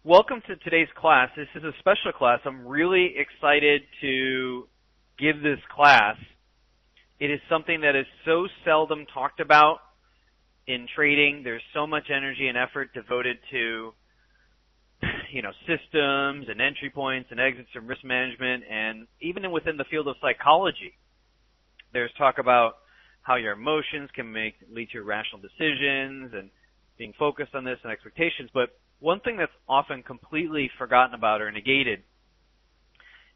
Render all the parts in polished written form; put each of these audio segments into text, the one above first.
Welcome to today's class. This is a special class. I'm really excited to give this class. It is something that is so seldom talked about in trading. There's so much energy and effort devoted to, systems and entry points and exits and risk management, and even within the field of psychology, there's talk about how your emotions can lead to irrational decisions and being focused on this and expectations. But one thing that's often completely forgotten about or negated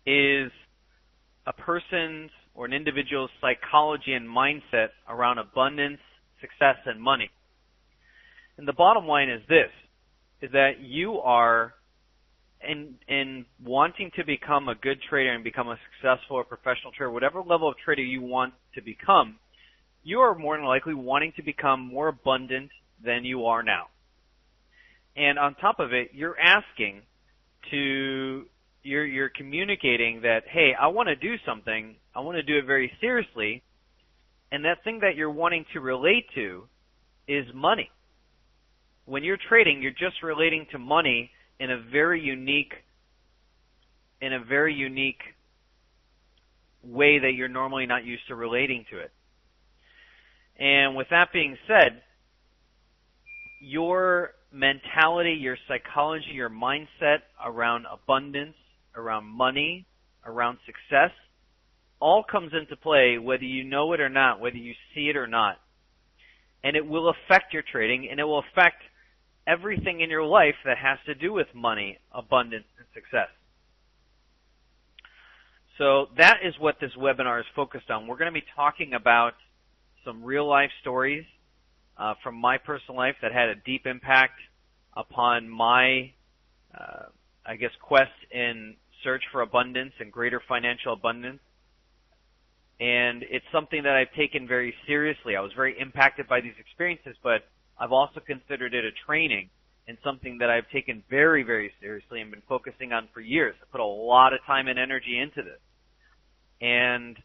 is a person's or an individual's psychology and mindset around abundance, success, and money. And the bottom line is this, is that you are, in wanting to become a good trader and become a successful or professional trader, whatever level of trader you want to become, you are more than likely wanting to become more abundant than you are now. And on top of it, you're communicating that, hey, I want to do something, I want to do it very seriously, and that thing that you're wanting to relate to is money. When you're trading, you're just relating to money in a very unique way that you're normally not used to relating to it. And with that being said, your mentality, your psychology, your mindset around abundance, around money, around success, all comes into play whether you know it or not, whether you see it or not. And it will affect your trading, and it will affect everything in your life that has to do with money, abundance, and success. So that is what this webinar is focused on. We're going to be talking about some real-life stories from my personal life that had a deep impact upon my, quest in search for abundance and greater financial abundance. And it's something that I've taken very seriously. I was very impacted by these experiences, but I've also considered it a training and something that I've taken very, very seriously and been focusing on for years. I put a lot of time and energy into this. And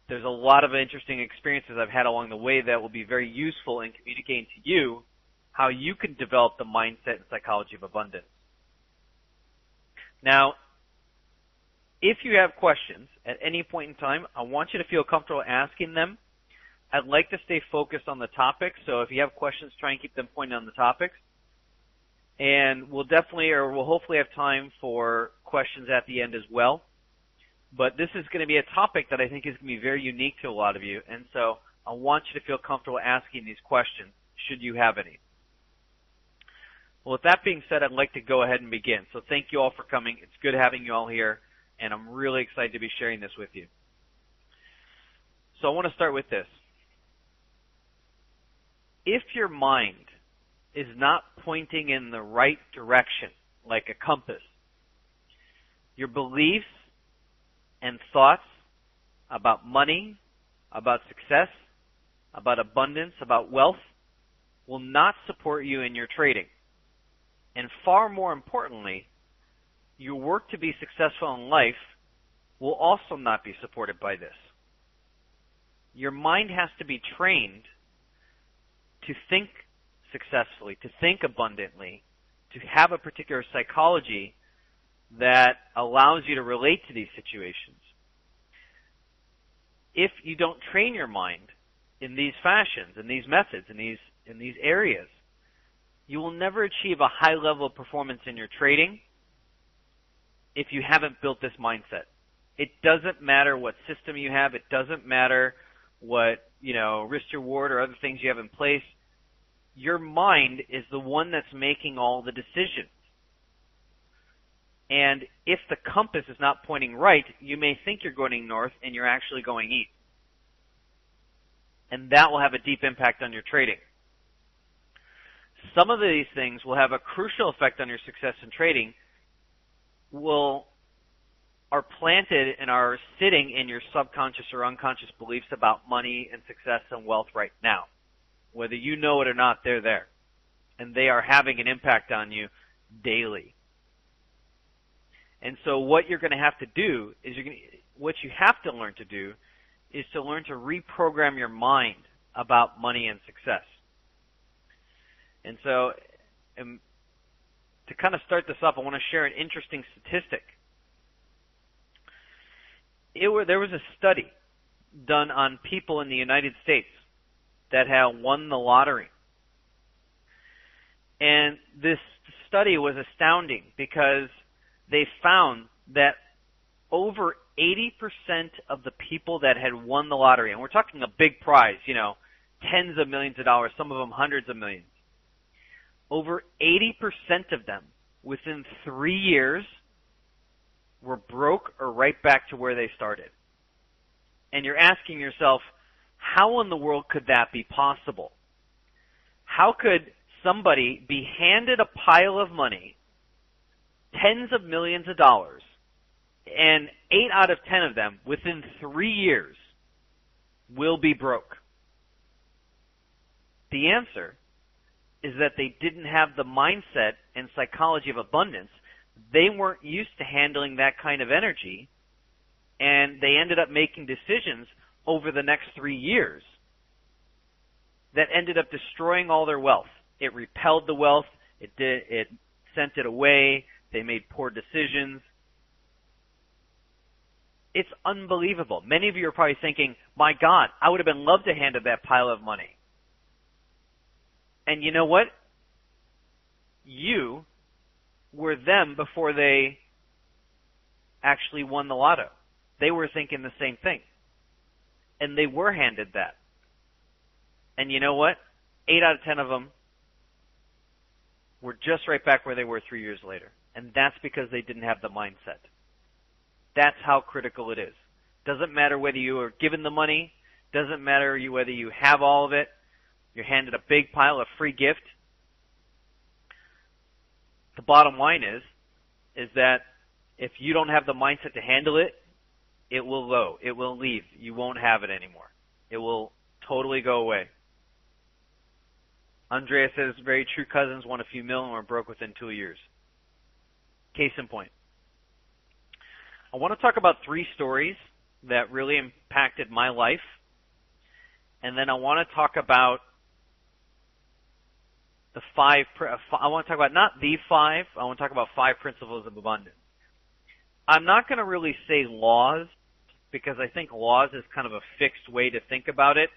there's a lot of interesting experiences I've had along the way that will be very useful in communicating to you how you can develop the mindset and psychology of abundance. Now, if you have questions at any point in time, I want you to feel comfortable asking them. I'd like to stay focused on the topic, so if you have questions, try and keep them pointed on the topics. And we'll hopefully have time for questions at the end as well. But this is going to be a topic that I think is going to be very unique to a lot of you, and so I want you to feel comfortable asking these questions, should you have any. Well, with that being said, I'd like to go ahead and begin. So thank you all for coming. It's good having you all here, and I'm really excited to be sharing this with you. So I want to start with this. If your mind is not pointing in the right direction, like a compass, your beliefs and thoughts about money, about success, about abundance, about wealth will not support you in your trading. And far more importantly, your work to be successful in life will also not be supported by this. Your mind has to be trained to think successfully, to think abundantly, to have a particular psychology that allows you to relate to these situations. If you don't train your mind in these fashions, in these methods, in these areas, you will never achieve a high level of performance in your trading if you haven't built this mindset. It doesn't matter what system you have. It doesn't matter what, risk reward or other things you have in place. Your mind is the one that's making all the decisions. And if the compass is not pointing right, you may think you're going north and you're actually going east. And that will have a deep impact on your trading. Some of these things will have a crucial effect on your success in trading, are planted and are sitting in your subconscious or unconscious beliefs about money and success and wealth right now. Whether you know it or not, they're there. And they are having an impact on you daily. And so what you're going to have to do is what you have to learn to do is to learn to reprogram your mind about money and success. And so kind of start this up, I want to share an interesting statistic. There was a study done on people in the United States that had won the lottery. And this study was astounding because they found that over 80% of the people that had won the lottery, and we're talking a big prize, tens of millions of dollars, some of them hundreds of millions, over 80% of them within 3 years were broke or right back to where they started. And you're asking yourself, how in the world could that be possible? How could somebody be handed a pile of money, tens of millions of dollars, and 8 out of 10 of them within 3 years will be broke? The answer is that they didn't have the mindset and psychology of abundance. They weren't used to handling that kind of energy, and they ended up making decisions over the next 3 years that ended up destroying all their wealth. It repelled the wealth. It sent it away. They made poor decisions. It's unbelievable. Many of you are probably thinking, my God, I would have been loved to hand that pile of money. And you know what? You were them before they actually won the lotto. They were thinking the same thing. And they were handed that. And you know what? 8 out of 10 of them were just right back where they were 3 years later. And that's because they didn't have the mindset. That's how critical it is. Doesn't matter whether you are given the money. Doesn't matter whether you have all of it. You're handed a big pile of free gift. The bottom line is that if you don't have the mindset to handle it, it will go. It will leave. You won't have it anymore. It will totally go away. Andrea says, very true, cousins won a few million and were broke within 2 years. Case in point. I want to talk about 3 stories that really impacted my life. And then I want to talk about the 5, I want to talk about not the 5, I want to talk about 5 principles of abundance. I'm not going to really say laws, because I think laws is kind of a fixed way to think about it.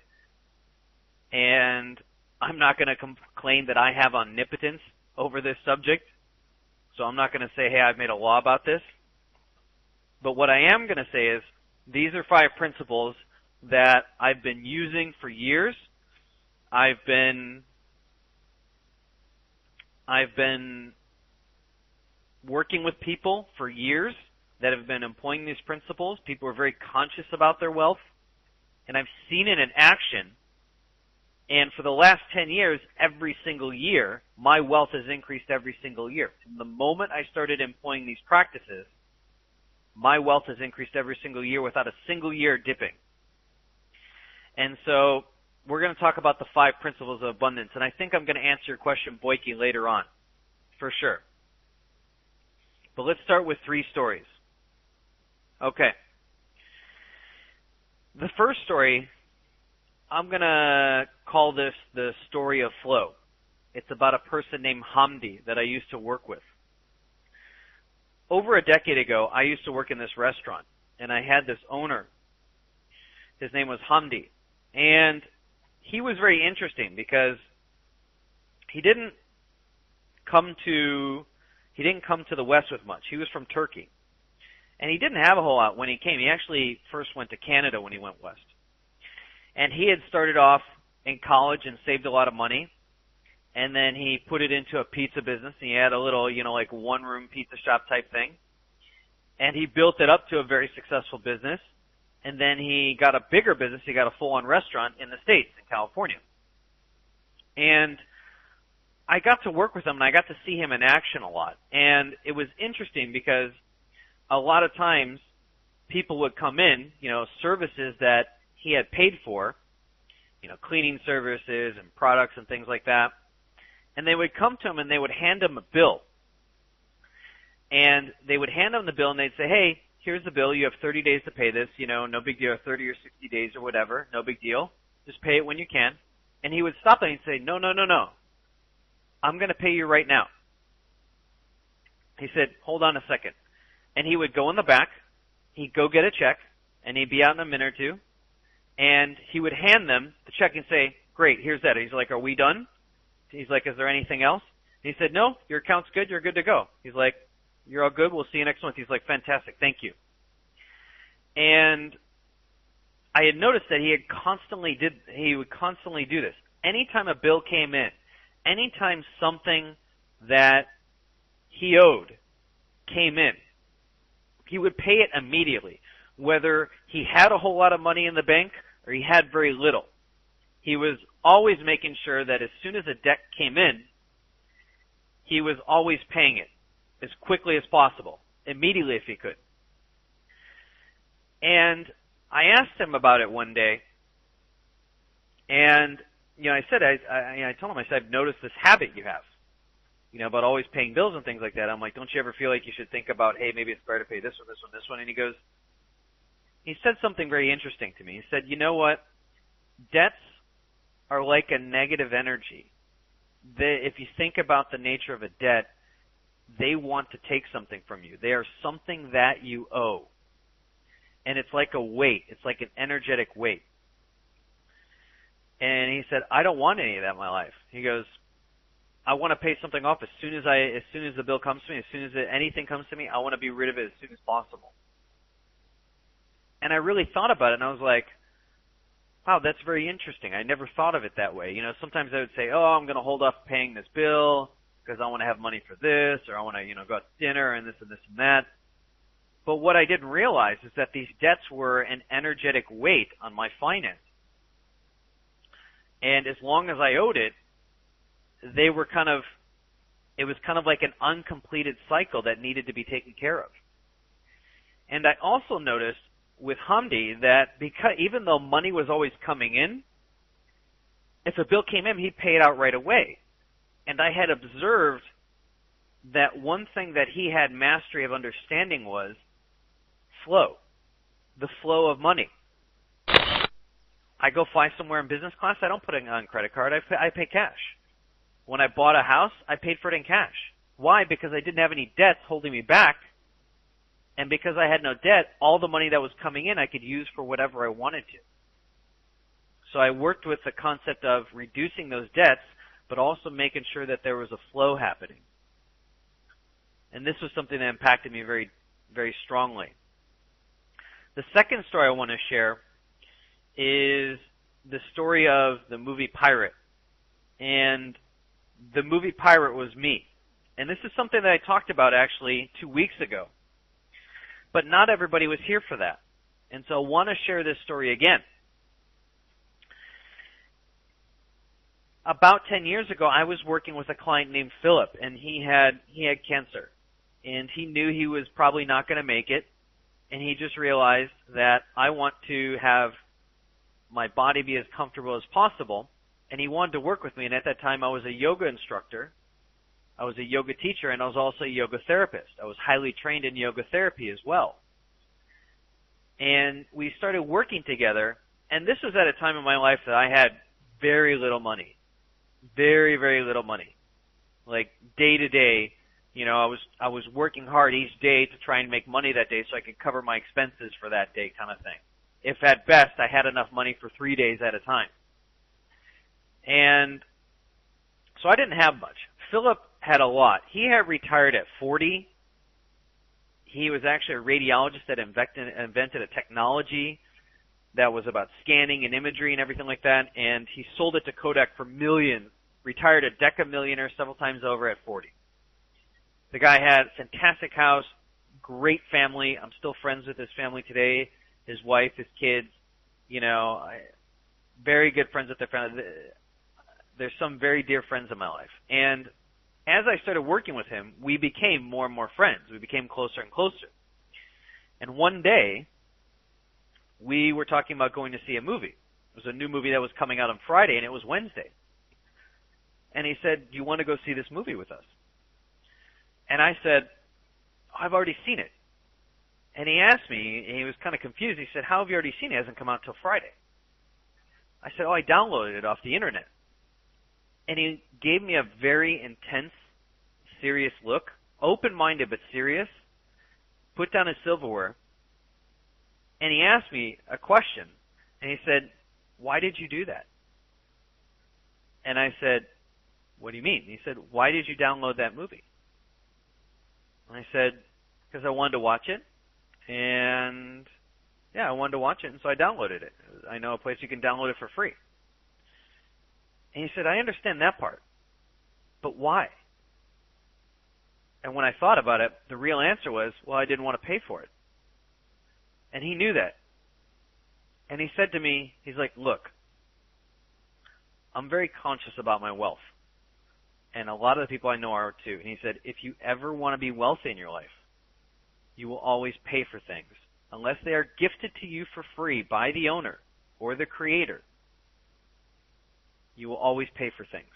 And I'm not going to claim that I have omnipotence over this subject. So I'm not going to say, hey, I've made a law about this. But what I am going to say is, these are 5 principles that I've been using for years. I've been working with people for years that have been employing these principles. People are very conscious about their wealth, and I've seen it in action. And for the last 10 years, every single year, my wealth has increased every single year. From the moment I started employing these practices, my wealth has increased every single year without a single year dipping. And so we're going to talk about the 5 principles of abundance. And I think I'm going to answer your question, Boyke, later on, for sure. But let's start with 3 stories. Okay. The first story, I'm going to call this the story of flow. It's about a person named Hamdi that I used to work with. Over a decade ago, I used to work in this restaurant, and I had this owner. His name was Hamdi. And he was very interesting because he didn't come to the West with much. He was from Turkey. And he didn't have a whole lot when he came. He actually first went to Canada when he went west. And he had started off in college and saved a lot of money. And then he put it into a pizza business. And he had a little, like one-room pizza shop type thing. And he built it up to a very successful business. And then he got a bigger business. He got a full-on restaurant in the States, in California. And I got to work with him, and I got to see him in action a lot. And it was interesting because a lot of times people would come in, services that he had paid for, cleaning services and products and things like that. And they would come to him and they would hand him a bill. And they would hand him the bill and they'd say, hey, here's the bill. You have 30 days to pay this, no big deal, 30 or 60 days or whatever, no big deal. Just pay it when you can. And he would stop and he'd say, no. I'm going to pay you right now. He said, hold on a second. And he would go in the back, he'd go get a check, and he'd be out in a minute or two, and he would hand them the check and say, great, here's that. He's like, are we done? He's like, is there anything else? He said, no, your account's good, you're good to go. He's like, you're all good, we'll see you next month. He's like, fantastic, thank you. And I had noticed that he would constantly do this. Anytime a bill came in, anytime something that he owed came in, he would pay it immediately, whether he had a whole lot of money in the bank or he had very little. He was always making sure that as soon as a debt came in, he was always paying it as quickly as possible, immediately if he could. And I asked him about it one day, and I said, I told him, I said, I've noticed this habit you have, about always paying bills and things like that. I'm like, don't you ever feel like you should think about, hey, maybe it's better to pay this one, this one, this one? And he said something very interesting to me. He said, you know what? Debts are like a negative energy. If you think about the nature of a debt, they want to take something from you. They are something that you owe. And it's like a weight. It's like an energetic weight. And he said, I don't want any of that in my life. He goes, I want to pay something off as soon as the bill comes to me, as soon as anything comes to me, I want to be rid of it as soon as possible. And I really thought about it, and I was like, wow, that's very interesting. I never thought of it that way. Sometimes I would say, oh, I'm going to hold off paying this bill because I want to have money for this, or I want to, go out to dinner and this and this and that. But what I didn't realize is that these debts were an energetic weight on my finances. And as long as I owed it, it was kind of like an uncompleted cycle that needed to be taken care of. And I also noticed with Hamdi that because even though money was always coming in, if a bill came in, he'd pay it out right away. And I had observed that one thing that he had mastery of understanding was flow, the flow of money. I go fly somewhere in business class, I don't put it on credit card, I pay cash. When I bought a house, I paid for it in cash. Why? Because I didn't have any debts holding me back. And because I had no debt, all the money that was coming in I could use for whatever I wanted to. So I worked with the concept of reducing those debts, but also making sure that there was a flow happening. And this was something that impacted me very, very strongly. The second story I want to share is the story of the movie Pirate. And the movie Pirate was me. And this is something that I talked about actually 2 weeks ago. But not everybody was here for that. And so I want to share this story again. About 10 years ago, I was working with a client named Philip, and he had cancer. And he knew he was probably not going to make it. And he just realized that I want to have my body be as comfortable as possible. And he wanted to work with me. And at that time, I was a yoga instructor. I was a yoga teacher, and I was also a yoga therapist. I was highly trained in yoga therapy as well. And we started working together. And this was at a time in my life that I had very little money. Very, very little money. Like day to day, I was working hard each day to try and make money that day so I could cover my expenses for that day kind of thing. If at best I had enough money for 3 days at a time. And so I didn't have much. Philip had a lot. He had retired at 40. He was actually a radiologist that invented a technology that was about scanning and imagery and everything like that, and he sold it to Kodak for millions, retired a decamillionaire several times over at 40. The guy had a fantastic house, great family. I'm still friends with his family today, his wife, his kids, very good friends with their family. There's some very dear friends in my life. And as I started working with him, we became more and more friends. We became closer and closer. And one day, we were talking about going to see a movie. It was a new movie that was coming out on Friday, and it was Wednesday. And he said, do you want to go see this movie with us? And I said, I've already seen it. And he asked me, and he was kind of confused. He said, how have you already seen it? It hasn't come out till Friday. I said, I downloaded it off the internet. And he gave me a very intense, serious look open-minded but serious, put down his silverware, and he asked me a question. And he said, "Why did you do that?" And I said, "What do you mean?" And he said, "Why did you download that movie?" And I said, "Because I wanted to watch it. And yeah, I wanted to watch it, and so I downloaded it. I know a place you can download it for free." And he said, "I understand that part, but why?" And when I thought about it, the real answer was, well, I didn't want to pay for it. And he knew that. And he said to me, he's like, "Look, I'm very conscious about my wealth. And a lot of the people I know are too." And he said, "If you ever want to be wealthy in your life, you will always pay for things. Unless they are gifted to you for free by the owner or the creator, you will always pay for things.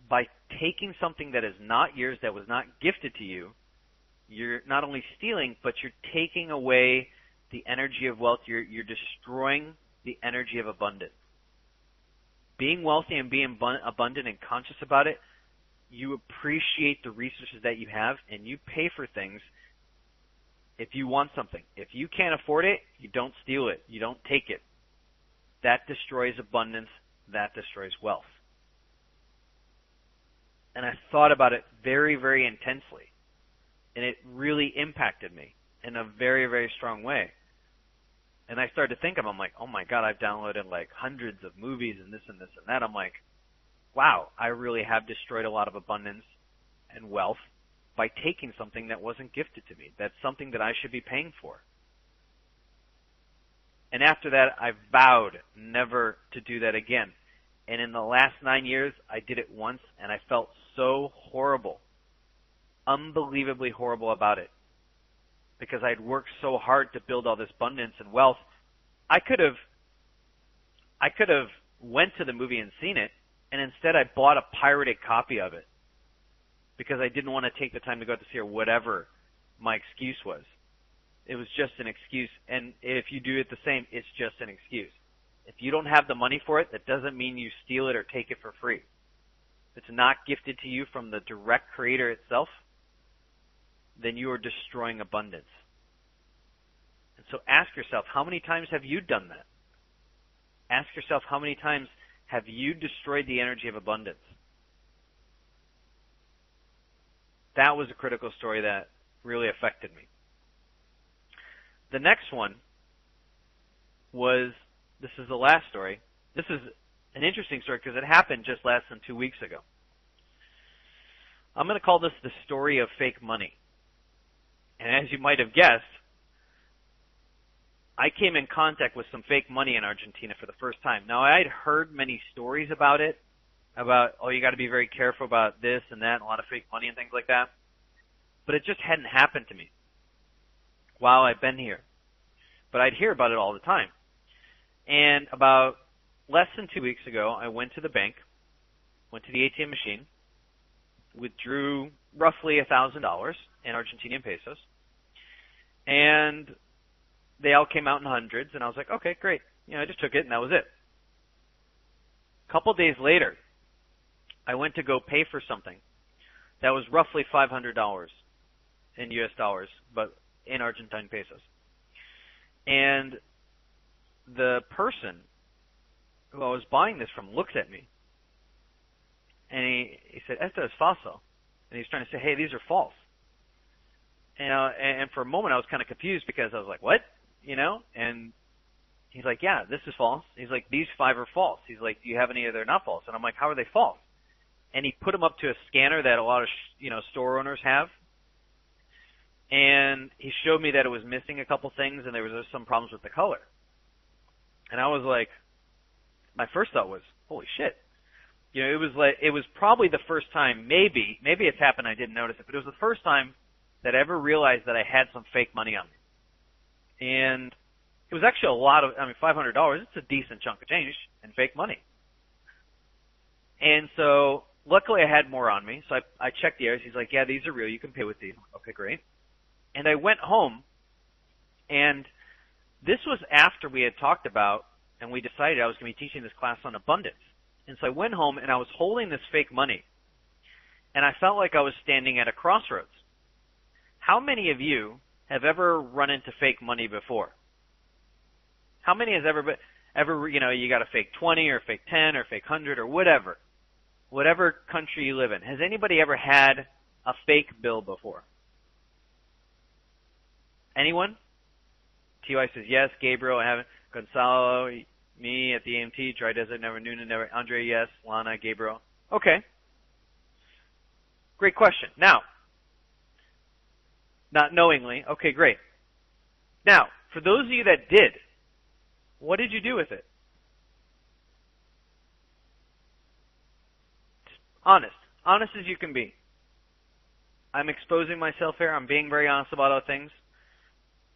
By taking something that is not yours, that was not gifted to you, you're not only stealing, but you're taking away the energy of wealth. You're destroying the energy of abundance. Being wealthy and being abundant and conscious about it, you appreciate the resources that you have, and you pay for things if you want something. If you can't afford it, you don't steal it. You don't take it. That destroys abundance. That destroys wealth." And I thought about it very, very intensely. And it really impacted me in a very, very strong way. And I started to think of it. I'm like, oh my God, I've downloaded like hundreds of movies and this and this and that. I'm like, wow, I really have destroyed a lot of abundance and wealth by taking something that wasn't gifted to me. That's something that I should be paying for. And after that, I vowed never to do that again. And in the last 9 years, I did it once, and I felt so horrible, unbelievably horrible about it, because I had worked so hard to build all this abundance and wealth. I could have went to the movie and seen it, and instead I bought a pirated copy of it because I didn't want to take the time to go out to see it, or whatever my excuse was. It was just an excuse, and if you do it the same, it's just an excuse. If you don't have the money for it, that doesn't mean you steal it or take it for free. If it's not gifted to you from the direct creator itself, then you are destroying abundance. And so ask yourself, how many times have you done that? Ask yourself, how many times have you destroyed the energy of abundance? That was a critical story that really affected me. The next one was, this is the last story. This is an interesting story because it happened just less than 2 weeks ago. I'm going to call this the story of fake money. And as you might have guessed, I came in contact with some fake money in Argentina for the first time. Now, I had heard many stories about it, about, oh, you got to be very careful about this and that, and a lot of fake money and things like that. But it just hadn't happened to me while I've been here. But I'd hear about it all the time. And about less than 2 weeks ago, I went to the bank, went to the ATM machine, withdrew roughly $1,000 in Argentinian pesos, and they all came out in hundreds, and I was like, okay, great. I just took it, and that was it. A couple days later, I went to go pay for something that was roughly $500 in US dollars, but in Argentine pesos. And the person who I was buying this from looks at me, and he said, "Esto es falso." And he's trying to say, hey, these are false. And for a moment I was kind of confused because I was like, what? And he's like, yeah, this is false. He's like, these 5 are false. He's like, do you have any that are not false? And I'm like, how are they false? And he put them up to a scanner that a lot of store owners have. And he showed me that it was missing a couple things, and there was some problems with the color. And I was like, my first thought was, holy shit. It was probably the first time, maybe it's happened, I didn't notice it, but it was the first time that I ever realized that I had some fake money on me. And it was actually a lot of, $500, it's a decent chunk of change in fake money. And so, luckily I had more on me, so I checked the areas. He's like, yeah, these are real, you can pay with these. Okay, great. And I went home, and this was after we had talked about, and we decided I was going to be teaching this class on abundance. And so I went home, and I was holding this fake money. and I felt like I was standing at a crossroads. How many of you have ever run into fake money before? How many has ever you got a fake 20 or fake 10 or fake 100 or whatever country you live in? Has anybody ever had a fake bill before? Anyone? TY says yes. Gabriel, I haven't. Gonzalo, me at the AMT. Dry Desert, never. Noonan, never. Andre, yes. Lana, Gabriel. Okay. Great question. Now, not knowingly. Okay, great. Now, for those of you that did, what did you do with it? Just honest as you can be. I'm exposing myself here. I'm being very honest about other things.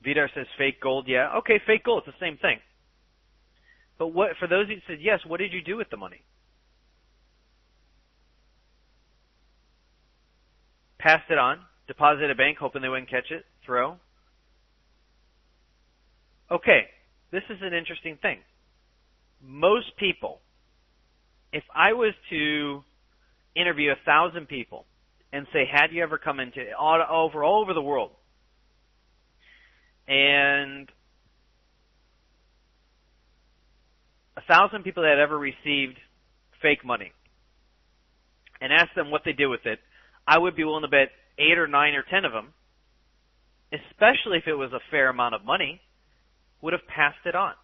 Vidar says fake gold. Yeah, okay, fake gold. It's the same thing. But what for those of you who said yes, what did you do with the money? Passed it on. Deposit at a bank, hoping they wouldn't catch it. Throw. Okay, this is an interesting thing. Most people, if I was to interview 1,000 people and say, had you ever come into all over the world, and 1,000 people that had ever received fake money, and asked them what they did with it, I would be willing to bet 8 or 9 or 10 of them, especially if it was a fair amount of money, would have passed it on,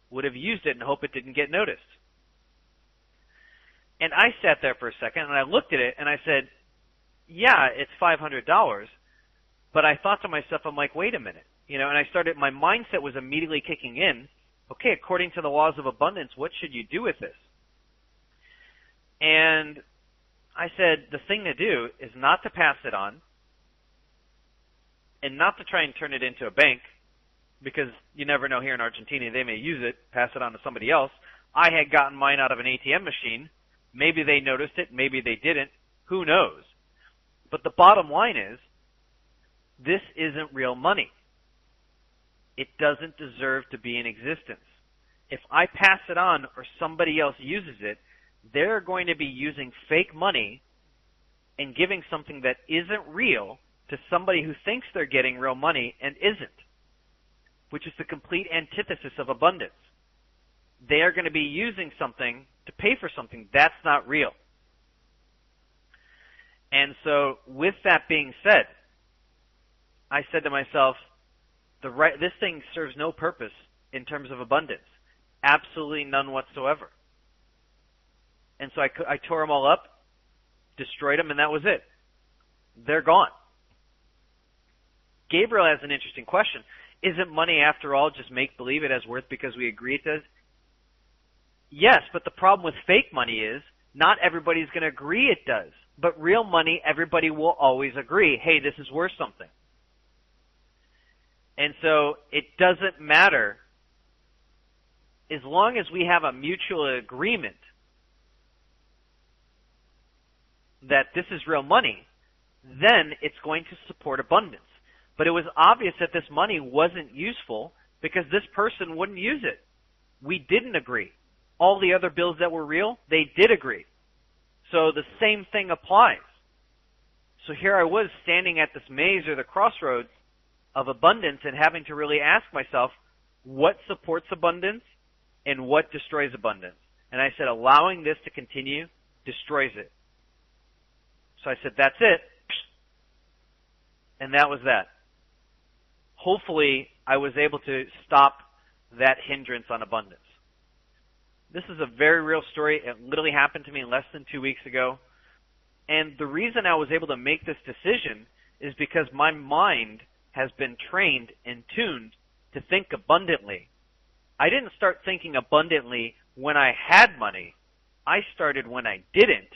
would have used it and hope it didn't get noticed. And I sat there for a second and I looked at it and I said, yeah, it's $500, but I thought to myself, I'm like, wait a minute. And I started, my mindset was immediately kicking in, okay, according to the laws of abundance, what should you do with this? And I said, the thing to do is not to pass it on and not to try and turn it into a bank, because you never know, here in Argentina, they may use it, pass it on to somebody else. I had gotten mine out of an ATM machine. Maybe they noticed it, maybe they didn't. Who knows? But the bottom line is, this isn't real money. It doesn't deserve to be in existence. If I pass it on or somebody else uses it, they're going to be using fake money and giving something that isn't real to somebody who thinks they're getting real money and isn't, which is the complete antithesis of abundance. They are going to be using something to pay for something that's not real. And so with that being said, I said to myself, this thing serves no purpose in terms of abundance. Absolutely none whatsoever. And so I tore them all up, destroyed them, and that was it. They're gone. Gabriel has an interesting question. Isn't money, after all, just make-believe? It has worth because we agree it does? Yes, but the problem with fake money is not everybody's going to agree it does. But real money, everybody will always agree, hey, this is worth something. And so it doesn't matter. As long as we have a mutual agreement that this is real money, then it's going to support abundance. But it was obvious that this money wasn't useful because this person wouldn't use it. We didn't agree. All the other bills that were real, they did agree. So the same thing applies. So here I was standing at this maze or the crossroads of abundance and having to really ask myself, what supports abundance and what destroys abundance? And I said, allowing this to continue destroys it. So I said, that's it. And that was that. Hopefully, I was able to stop that hindrance on abundance. This is a very real story. It literally happened to me less than 2 weeks ago. And the reason I was able to make this decision is because my mind has been trained and tuned to think abundantly. I didn't start thinking abundantly when I had money. I started when I didn't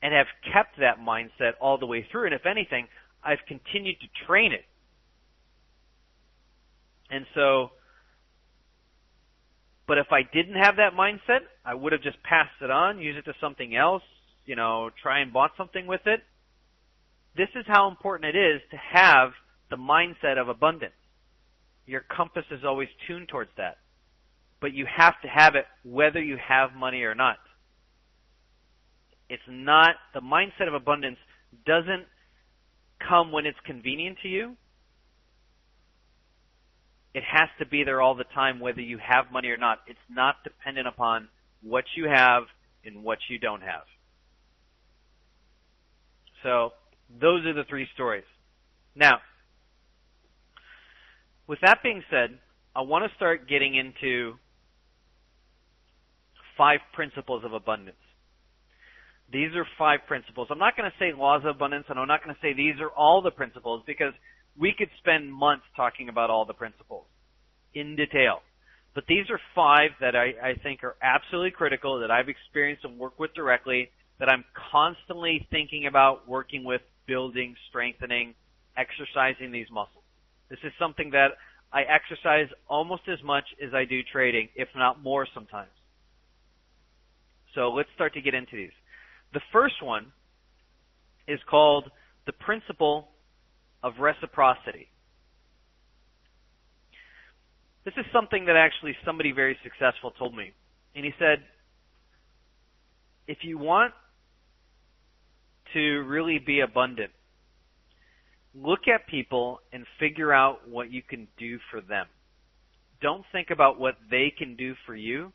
and have kept that mindset all the way through. And if anything, I've continued to train it. And so, but if I didn't have that mindset, I would have just passed it on, used it to something else, try and bought something with it. This is how important it is to have the mindset of abundance. Your compass is always tuned towards that. But you have to have it whether you have money or not. It's not, the mindset of abundance doesn't come when it's convenient to you. It has to be there all the time, whether you have money or not. It's not dependent upon what you have and what you don't have. So those are the three stories. Now, with that being said, I want to start getting into 5 principles of abundance. These are 5 principles. I'm not going to say laws of abundance, and I'm not going to say these are all the principles, because we could spend months talking about all the principles in detail. But these are 5 that I think are absolutely critical, that I've experienced and worked with directly, that I'm constantly thinking about, working with, building, strengthening, exercising these muscles. This is something that I exercise almost as much as I do trading, if not more sometimes. So let's start to get into these. The first one is called the Principle of Reciprocity. This is something that actually somebody very successful told me. And he said, if you want to really be abundant, look at people and figure out what you can do for them. Don't think about what they can do for you.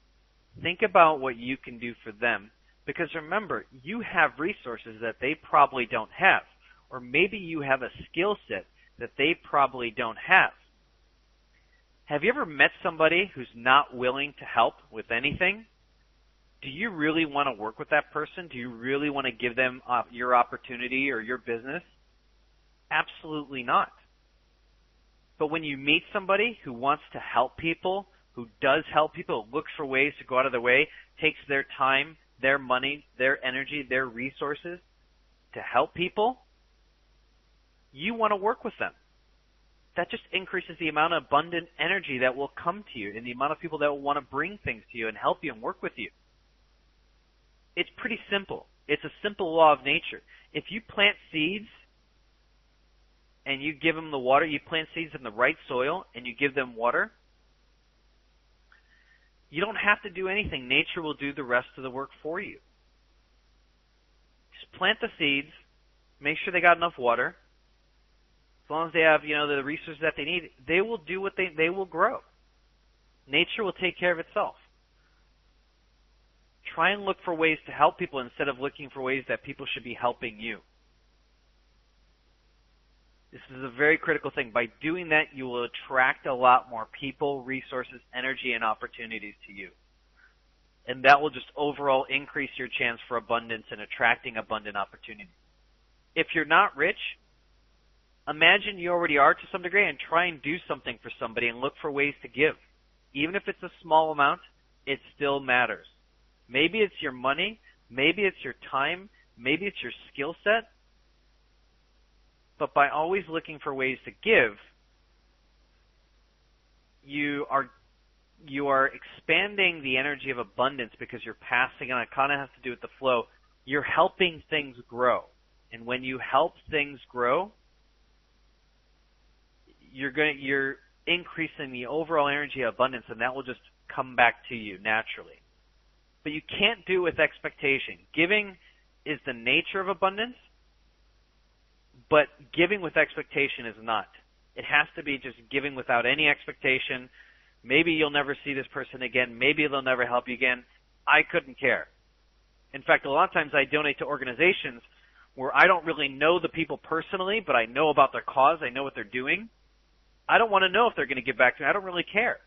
Think about what you can do for them. Because remember, you have resources that they probably don't have. Or maybe you have a skill set that they probably don't have. Have you ever met somebody who's not willing to help with anything? Do you really want to work with that person? Do you really want to give them your opportunity or your business? Absolutely not. But when you meet somebody who wants to help people, who does help people, looks for ways to go out of their way, takes their time, their money, their energy, their resources to help people, you want to work with them. That just increases the amount of abundant energy that will come to you and the amount of people that will want to bring things to you and help you and work with you. It's pretty simple. It's a simple law of nature. If you plant seeds and you give them the water, you plant seeds in the right soil and you give them water, you don't have to do anything. Nature will do the rest of the work for you. Just plant the seeds, make sure they got enough water. As long as they have, the resources that they need, they will do what they will grow. Nature will take care of itself. Try and look for ways to help people instead of looking for ways that people should be helping you. This is a very critical thing. By doing that, you will attract a lot more people, resources, energy, and opportunities to you. And that will just overall increase your chance for abundance and attracting abundant opportunities. If you're not rich, imagine you already are to some degree and try and do something for somebody and look for ways to give. Even if it's a small amount, it still matters. Maybe it's your money, maybe it's your time, maybe it's your skill set. But by always looking for ways to give, you are expanding the energy of abundance because you're passing on. It kind of has to do with the flow. You're helping things grow. And when you help things grow, you're increasing the overall energy of abundance, and that will just come back to you naturally. But you can't do it with expectation. Giving is the nature of abundance, but giving with expectation is not. It has to be just giving without any expectation. Maybe you'll never see this person again. Maybe they'll never help you again. I couldn't care. In fact, a lot of times I donate to organizations where I don't really know the people personally, but I know about their cause. I know what they're doing. I don't want to know if they're going to give back to me. I don't really care.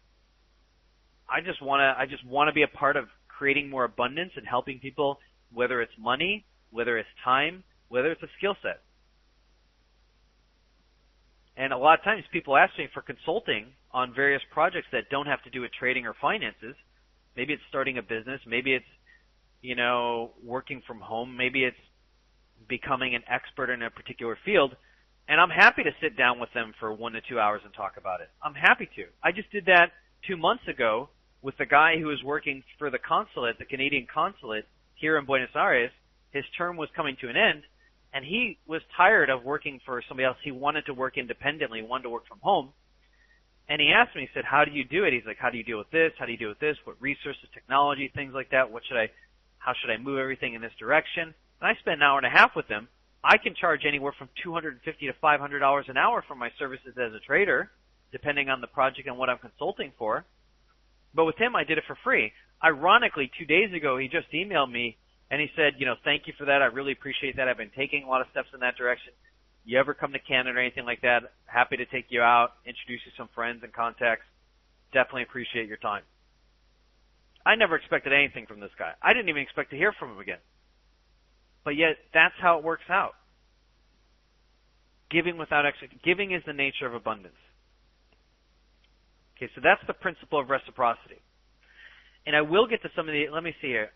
I just want to be a part of creating more abundance and helping people, whether it's money, whether it's time, whether it's a skill set. And a lot of times people ask me for consulting on various projects that don't have to do with trading or finances. Maybe it's starting a business. Maybe it's, working from home. Maybe it's becoming an expert in a particular field. And I'm happy to sit down with them for 1 to 2 hours and talk about it. I'm happy to. I just did that 2 months ago with the guy who was working for the consulate, the Canadian consulate here in Buenos Aires. His term was coming to an end, and he was tired of working for somebody else. He wanted to work independently, he wanted to work from home. And he asked me, he said, how do you do it? He's like, how do you deal with this? How do you deal with this? What resources, technology, things like that? How should I move everything in this direction? And I spent an hour and a half with him I can charge anywhere from $250 to $500 an hour for my services as a trader, depending on the project and what I'm consulting for. But with him, I did it for free. Ironically, 2 days ago, he just emailed me and he said, thank you for that. I really appreciate that. I've been taking a lot of steps in that direction. You ever come to Canada or anything like that, happy to take you out, introduce you to some friends and contacts. Definitely appreciate your time. I never expected anything from this guy. I didn't even expect to hear from him again. But yet, that's how it works out. Giving is the nature of abundance. Okay, so that's the principle of reciprocity. And I will get to some of the, let me see here.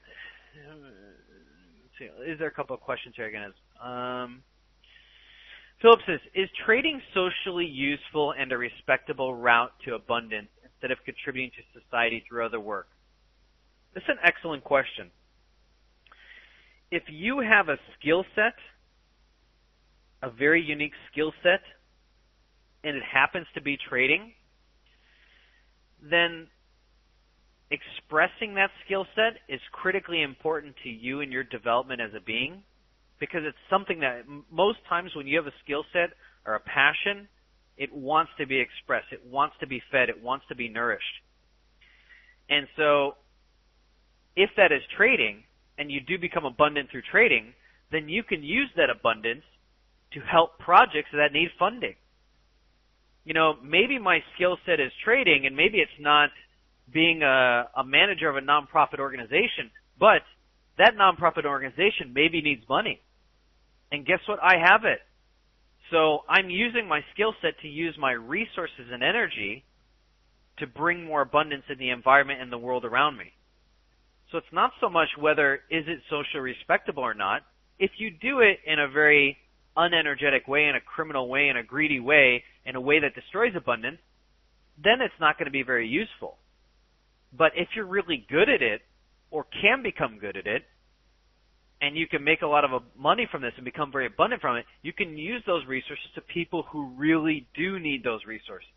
Let's see, is there a couple of questions here again? Philip says, is trading socially useful and a respectable route to abundance instead of contributing to society through other work? This is an excellent question. If you have a skill set, a very unique skill set, and it happens to be trading, then expressing that skill set is critically important to you and your development as a being, because it's something that most times when you have a skill set or a passion, it wants to be expressed, it wants to be fed, it wants to be nourished. And so if that is trading, and you do become abundant through trading, then you can use that abundance to help projects that need funding. Maybe my skill set is trading, and maybe it's not being a manager of a nonprofit organization, but that nonprofit organization maybe needs money. And guess what? I have it. So I'm using my skill set to use my resources and energy to bring more abundance in the environment and the world around me. So it's not so much whether is it socially respectable or not. If you do it in a very unenergetic way, in a criminal way, in a greedy way, in a way that destroys abundance, then it's not going to be very useful. But if you're really good at it, or can become good at it, and you can make a lot of money from this and become very abundant from it, you can use those resources to people who really do need those resources.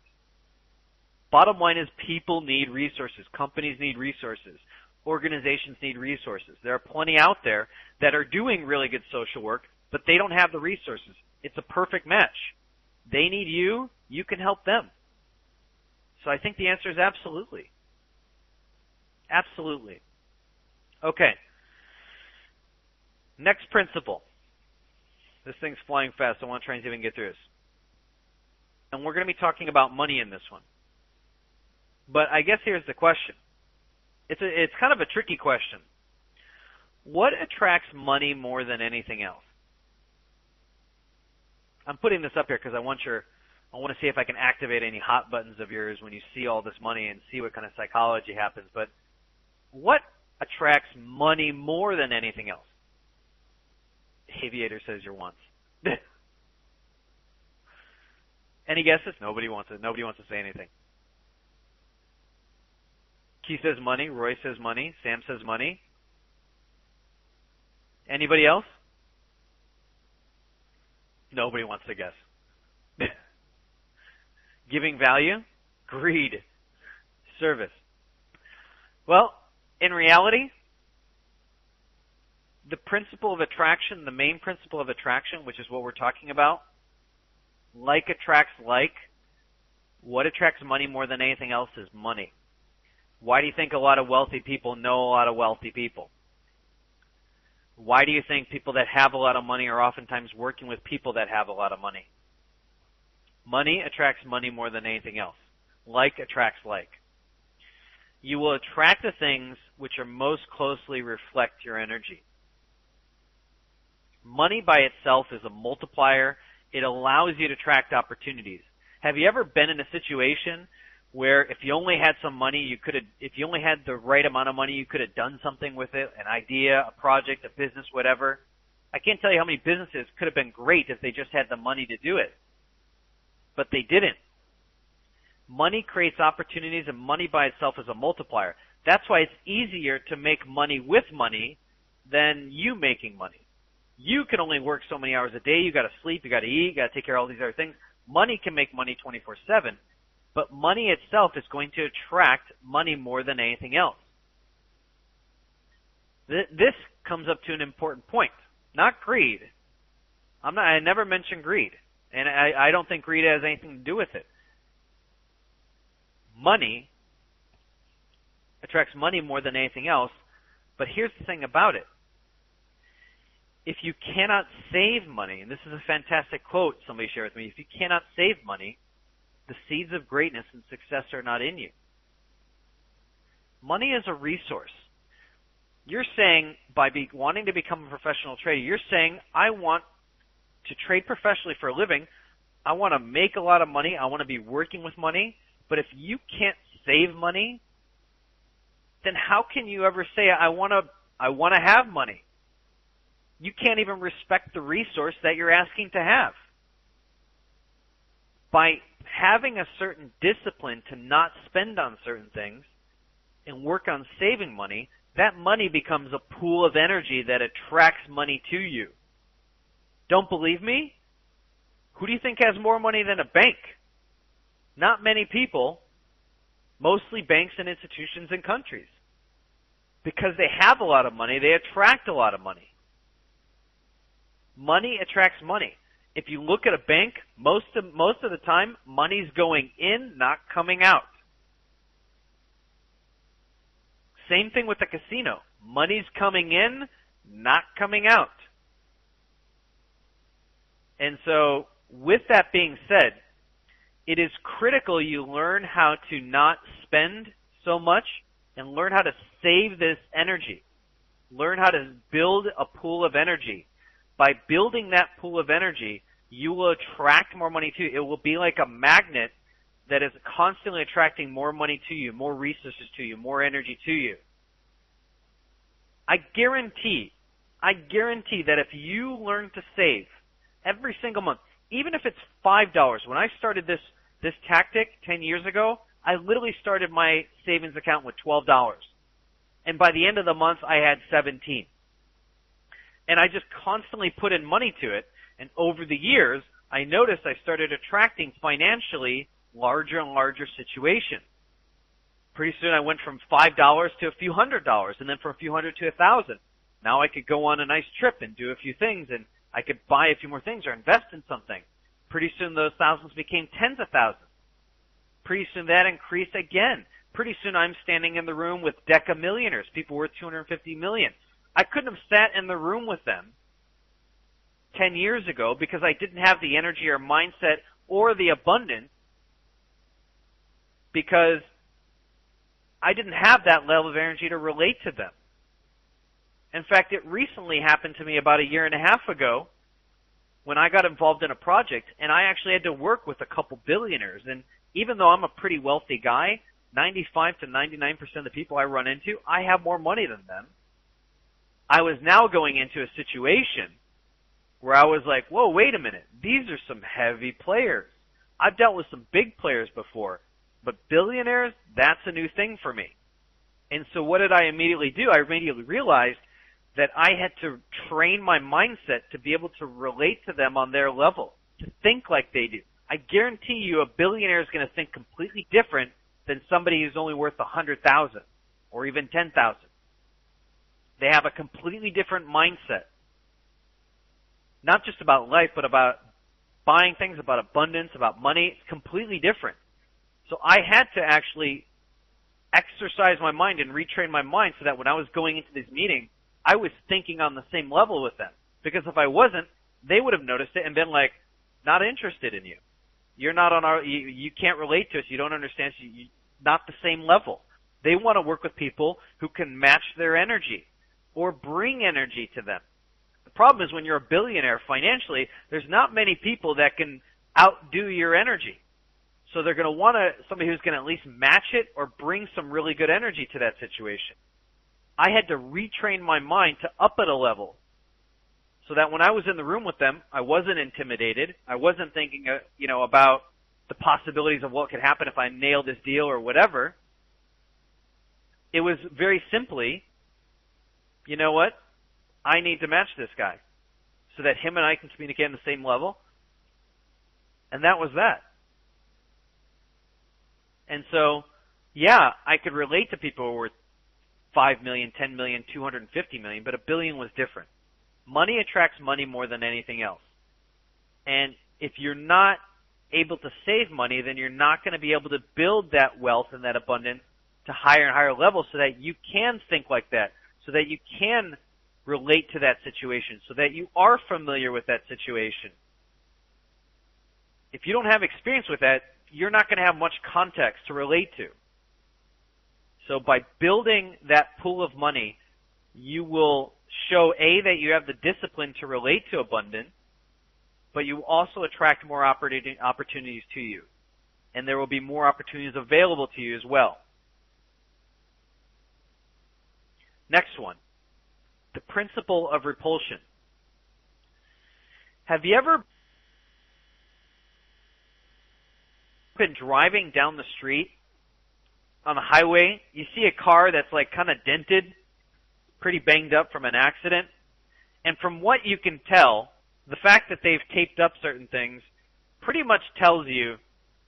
Bottom line is people need resources. Companies need resources. Organizations need resources. There are plenty out there that are doing really good social work, but they don't have the resources. It's a perfect match. They need you. You can help them. So I think the answer is absolutely. Absolutely. Okay. Next principle. This thing's flying fast. I want to try and see if we can get through this. And we're going to be talking about money in this one. But I guess here's the question. It's kind of a tricky question. What attracts money more than anything else? I'm putting this up here because I want to see if I can activate any hot buttons of yours when you see all this money and see what kind of psychology happens. But what attracts money more than anything else? Aviator says your wants. Any guesses? Nobody wants it. Nobody wants to say anything. Keith says money. Roy says money. Sam says money. Anybody else? Nobody wants to guess. Giving value? Greed. Service. Well, in reality, the principle of attraction, the main principle of attraction, which is what we're talking about, like attracts like. What attracts money more than anything else is money. Why do you think a lot of wealthy people know a lot of wealthy people? Why do you think people that have a lot of money are oftentimes working with people that have a lot of money? Money attracts money more than anything else. Like attracts like. You will attract the things which are most closely reflect your energy. Money by itself is a multiplier. It allows you to attract opportunities. Have you ever been in a situation where if you only had some money, if you only had the right amount of money, you could have done something with it, an idea, a project, a business, whatever? I can't tell you how many businesses could have been great if they just had the money to do it. But they didn't. Money creates opportunities, and money by itself is a multiplier. That's why it's easier to make money with money than you making money. You can only work so many hours a day. You got to sleep, you got to eat, you got to take care of all these other things. Money can make money 24/7. But money itself is going to attract money more than anything else. This comes up to an important point. Not greed, I never mentioned greed. And I don't think greed has anything to do with it. Money attracts money more than anything else. But here's the thing about it. If you cannot save money, and this is a fantastic quote somebody shared with me, if you cannot save money, the seeds of greatness and success are not in you. Money is a resource. You're saying, by wanting to become a professional trader, you're saying, I want to trade professionally for a living. I want to make a lot of money. I want to be working with money. But if you can't save money, then how can you ever say, I want to have money? You can't even respect the resource that you're asking to have. By having a certain discipline to not spend on certain things and work on saving money, that money becomes a pool of energy that attracts money to you. Don't believe me? Who do you think has more money than a bank? Not many people, mostly banks and institutions and countries. Because they have a lot of money, they attract a lot of money. Money attracts money. If you look at a bank, most of the time, money's going in, not coming out. Same thing with a casino. Money's coming in, not coming out. And so, with that being said, it is critical you learn how to not spend so much and learn how to save this energy. Learn how to build a pool of energy. By building that pool of energy, you will attract more money to you. It will be like a magnet that is constantly attracting more money to you, more resources to you, more energy to you. I guarantee that if you learn to save every single month, even if it's $5, when I started this tactic 10 years ago, I literally started my savings account with $12. And by the end of the month, I had 17. And I just constantly put in money to it. And over the years, I noticed I started attracting financially larger and larger situations. Pretty soon I went from $5 to a few $100s, and then from a few hundred to 1,000. Now I could go on a nice trip and do a few things, and I could buy a few more things or invest in something. Pretty soon those thousands became tens of thousands. Pretty soon that increased again. Pretty soon I'm standing in the room with Deca millionaires, people worth $250 million. I couldn't have sat in the room with them 10 years ago because I didn't have the energy or mindset or the abundance, because I didn't have that level of energy to relate to them. In fact, it recently happened to me about a year and a half ago when I got involved in a project, and I actually had to work with a couple billionaires. And even though I'm a pretty wealthy guy, 95 to 99% of the people I run into, I have more money than them. I was now going into a situation where I was like, whoa, wait a minute. These are some heavy players. I've dealt with some big players before, but billionaires, that's a new thing for me. And so what did I immediately do? I immediately realized that I had to train my mindset to be able to relate to them on their level, to think like they do. I guarantee you a billionaire is going to think completely different than somebody who's only worth 100,000 or even 10,000. They have a completely different mindset. Not just about life, but about buying things, about abundance, about money. It's completely different. So I had to actually exercise my mind and retrain my mind so that when I was going into these meetings, I was thinking on the same level with them. Because if I wasn't, they would have noticed it and been like, not interested in you. You're not on our, you can't relate to us. You don't understand. You're not the same level. They want to work with people who can match their energy or bring energy to them. The problem is when you're a billionaire financially, there's not many people that can outdo your energy. So they're going to want somebody who's going to at least match it or bring some really good energy to that situation. I had to retrain my mind to up it a level so that when I was in the room with them, I wasn't intimidated. I wasn't thinking, about the possibilities of what could happen if I nailed this deal or whatever. It was very simply, you know what? I need to match this guy so that him and I can communicate on the same level. And that was that. And so, yeah, I could relate to people who were 5 million, 10 million, 250 million, but $1 billion was different. Money attracts money more than anything else. And if you're not able to save money, then you're not going to be able to build that wealth and that abundance to higher and higher levels so that you can think like that, so that you can relate to that situation, so that you are familiar with that situation. If you don't have experience with that, you're not going to have much context to relate to. So by building that pool of money, you will show, A, that you have the discipline to relate to abundance, but you also attract more opportunities to you. And there will be more opportunities available to you as well. Next one, the principle of repulsion. Have you ever been driving down the street on the highway? You see a car that's like kind of dented, pretty banged up from an accident. And from what you can tell, the fact that they've taped up certain things pretty much tells you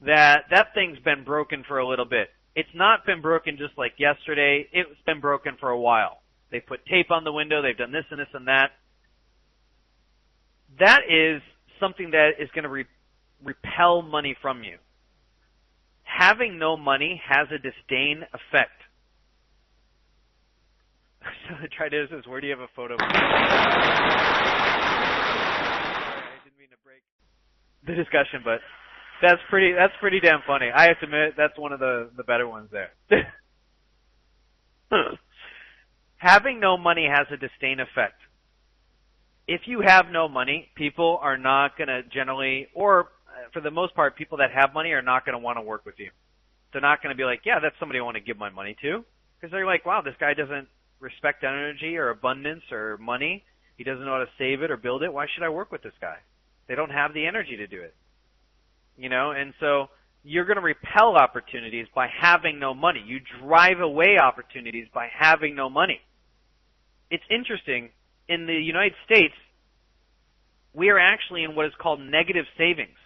that that thing's been broken for a little bit. It's not been broken just like yesterday. It's been broken for a while. They put tape on the window. They've done this and this and that. That is something that is going to repel money from you. Having no money has a disdain effect. So the try to is, where do you have a photo? Sorry, I didn't mean to break the discussion, but that's pretty damn funny. I have to admit, that's one of the better ones there. Having no money has a disdain effect. If you have no money, people are not going to generally, or for the most part, people that have money are not going to want to work with you. They're not going to be like, yeah, that's somebody I want to give my money to. Because they're like, wow, this guy doesn't respect energy or abundance or money. He doesn't know how to save it or build it. Why should I work with this guy? They don't have the energy to do it. You know, and so you're going to repel opportunities by having no money. You drive away opportunities by having no money. It's interesting. In the United States, we are actually in what is called negative savings.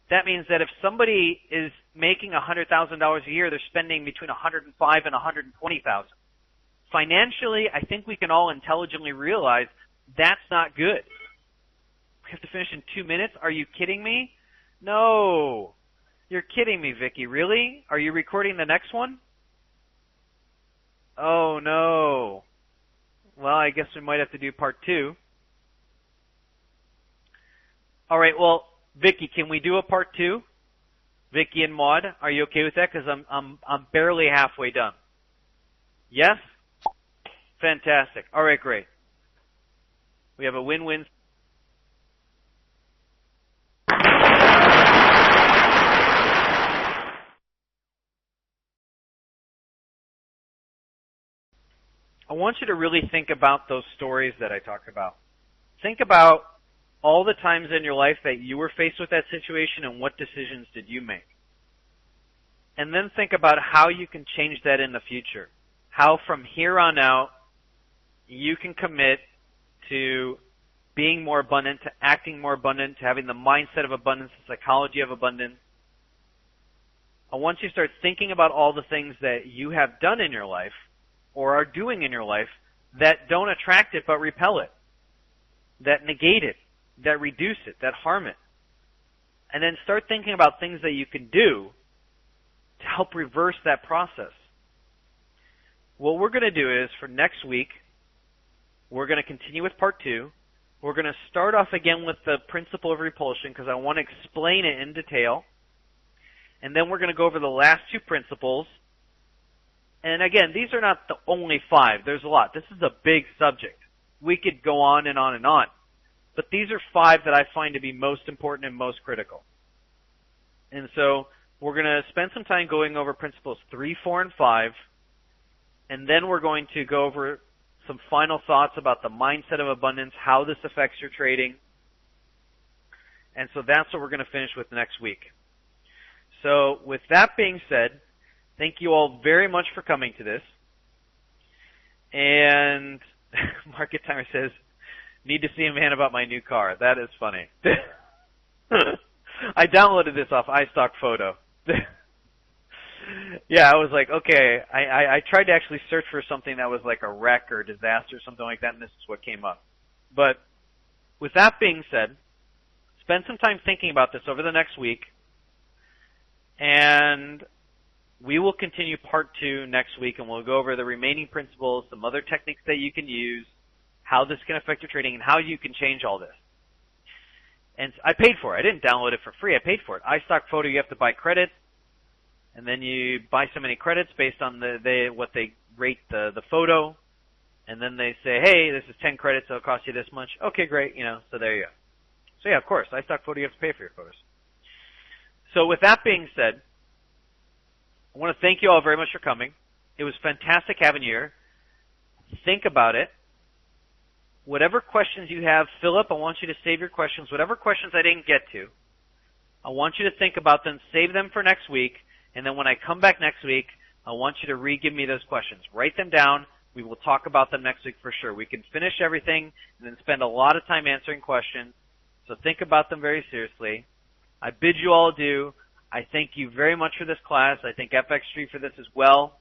That means that if somebody is making $100,000 a year, they're spending between $105,000 and $120,000. Financially, I think we can all intelligently realize that's not good. We have to finish in 2 minutes? Are you kidding me? No. You're kidding me, Vicky. Really? Are you recording the next one? Oh, no. Well, I guess we might have to do part 2. All right, well, Vicky, can we do a part 2? Vicky and Maud, are you okay with that? Because I'm barely halfway done. Yes? Fantastic. All right, great. We have a win-win. I want you to really think about those stories that I talked about. Think about all the times in your life that you were faced with that situation and what decisions did you make. And then think about how you can change that in the future. How from here on out you can commit to being more abundant, to acting more abundant, to having the mindset of abundance, the psychology of abundance. I want you to start thinking about all the things that you have done in your life or are doing in your life that don't attract it but repel it, that negate it, that reduce it, that harm it. And then start thinking about things that you can do to help reverse that process. What we're going to do is, for next week, we're going to continue with part 2. We're going to start off again with the principle of repulsion because I want to explain it in detail. And then we're going to go over the last 2 principles. And again, these are not the only 5. There's a lot. This is a big subject. We could go on and on and on. But these are 5 that I find to be most important and most critical. And so we're going to spend some time going over principles 3, 4, and 5. And then we're going to go over some final thoughts about the mindset of abundance, how this affects your trading. And so that's what we're going to finish with next week. So with that being said, thank you all very much for coming to this. And Market Timer says, need to see a man about my new car. That is funny. I downloaded this off iStock Photo. Yeah, I was like, okay. I tried to actually search for something that was like a wreck or disaster or something like that, and this is what came up. But with that being said, spend some time thinking about this over the next week, and we will continue part 2 next week, and we'll go over the remaining principles, some other techniques that you can use, how this can affect your trading, and how you can change all this. And I paid for it. I didn't download it for free. I paid for it. iStock Photo, you have to buy credits, and then you buy so many credits based on what they rate the photo, and then they say, hey, this is 10 credits, so it'll cost you this much. Okay, great, so there you go. So yeah, of course, iStock Photo, you have to pay for your photos. So with that being said, I want to thank you all very much for coming. It was fantastic having you here. Think about it. Whatever questions you have, Philip, I want you to save your questions. Whatever questions I didn't get to, I want you to think about them, save them for next week, and then when I come back next week, I want you to re-give me those questions. Write them down. We will talk about them next week for sure. We can finish everything and then spend a lot of time answering questions. So think about them very seriously. I bid you all adieu. I thank you very much for this class. I thank FX Street for this as well.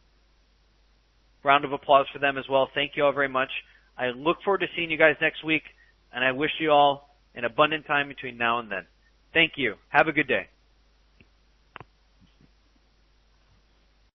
Round of applause for them as well. Thank you all very much. I look forward to seeing you guys next week, and I wish you all an abundant time between now and then. Thank you. Have a good day.